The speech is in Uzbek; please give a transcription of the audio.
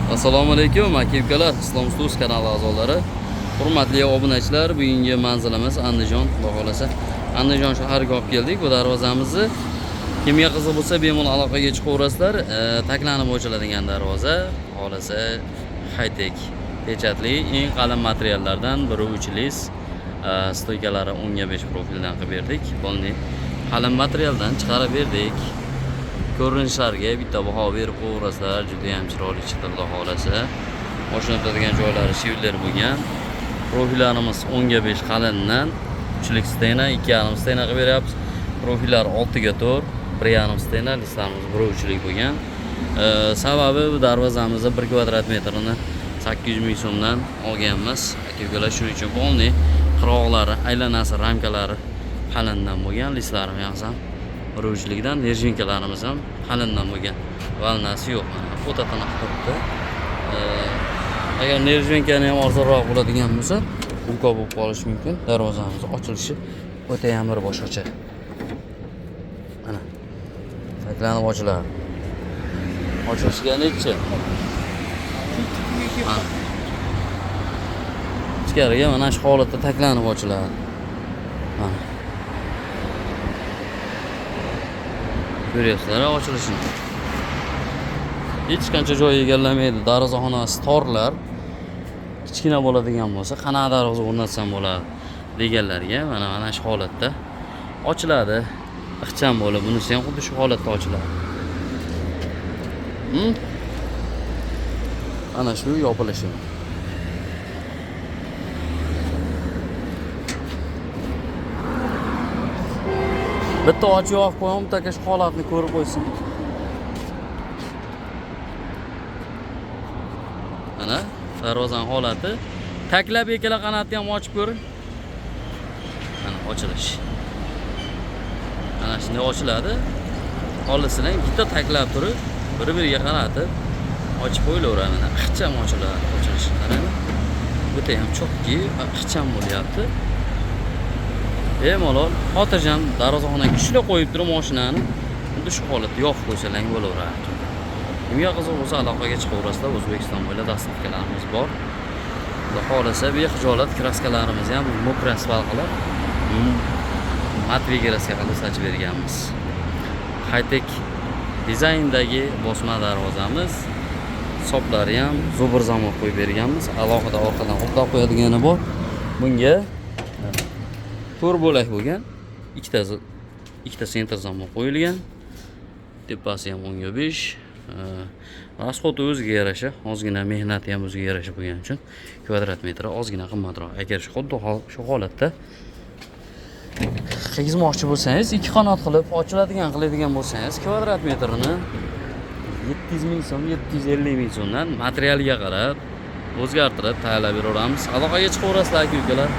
Assalomu alaykum aka ukalar, Islom Stus kanali a'zolari. Hurmatli obunachilar, bugungi manzilimiz Andijon, Xudo xolasa. Andijon shahariga olib keldik. Bu darvozamizni kimga qiziq bo'lsa bemalol aloqaga chiqaverasizlar. Taklanib ochiladigan darvoza, xolasa high-tech pechatli eng qalin materiallardan biri uchilis. Stoykalari 10/5 profildan qilib berdik. Bunday qalin materialdan chiqarib berdik. Ko'rinishlarga bitta baho berib qo'yasizlar, juda ham chiroyli chiqdi Xudo xolasa. Mashina o'tadigan joylari shivler bo'lgan. Profillarimiz 10/5 qalindan 3lik stena, 2,5 stena qilib beryapmiz. Profillar 6/4, 1,5 stena, listlarimiz 1/3lik bo'lgan. Sababi bu darvozamizni 1 kvadrat metrini 800 ming so'mdan olganmiz. Aka-ukalar shuning uchun bo'ldi. Qiroqlari, aylanasi, ramkalari qalindan bo'lgan, listlari ham rujlikdan, nerjinkalarimiz ham qalindan bo'lgan. Valnasi yo'q. Fototani qilibdi. Agar nerjinkani ham arzonroq bo'ladigan bo'lsa, imkon bo'lib qolishi mumkin. Darvozamiz ochilishi o'ta ham bir boshqacha. Mana. Taklanib ochiladi. Ochilishiga necha? Ichkariga mana shu holatda taklanib ochiladi. Mana. Ko'ryapsizlar ochilishini. Hech qancha joy egallamaydi. Darvozaxonasi torlar. Kichkina bo'ladigan bo'lsa, qanaqa darvoza o'rnatsam bo'ladi deganlarga mana shu holatda ochiladi. Ixcham bo'lib, bunisi ham xuddi shu holatda ochiladi. Ana shu yopilishi. Bitta ochib yoqib qo'yam, taka shu holatni ko'rib qo'ysin. Mana darvozaning holati. Taklab ikkala qanotni ham ochib ko'ring. Mana ochilish. Mana shunday ochiladi. Olisini bitta taklab turib, bir-biriga qaratib ochib qo'yilaveradi. Mana ixcham ochiladi, ochilishi qarang. O'ta ham chokki, ixcham bo'lyapti. Bemalol xotirjam darvozaxonaga ushlab qo'yib turib mashinani xuddi shu holatda yopib qo'ysalang bo'laveradi. Kimga qiziq bo'lsa aloqaga chiqaverasizlar. O'zbekiston bo'ylab dastavkalarimiz bor. Xudo xolasa bexijolat kraskalarimiz ham mokra asfalt qilib, matviy kraska qilib sachib berganmiz. High-tech dizayndagi bosma darvozamiz. Soplari ham zo'bir zamok qo'yib berganmiz. Alohida orqadan qo'lqab qo'yadigani bor. Bunga to'rt bo'lak bo'lgan. Ikkita sentr zamok qo'yilgan. Tepasi ham 10/5. Rasxoti o'ziga yarasha, ozgina mehnati ham o'ziga yarasha bo'lgani uchun kvadrat metri ozgina qimmatroq. Agar xuddi shu holatda qilmoqchi bo'lsangiz, ikki qanot qilib qiladigan bo'lsangiz, kvadrat metrini 700 ming so'm, 750 ming so'mdan materialiga qarab o'zgartirib tayyorlab beraveramiz. Aloqaga chiqaverasizlar aka-ukalar.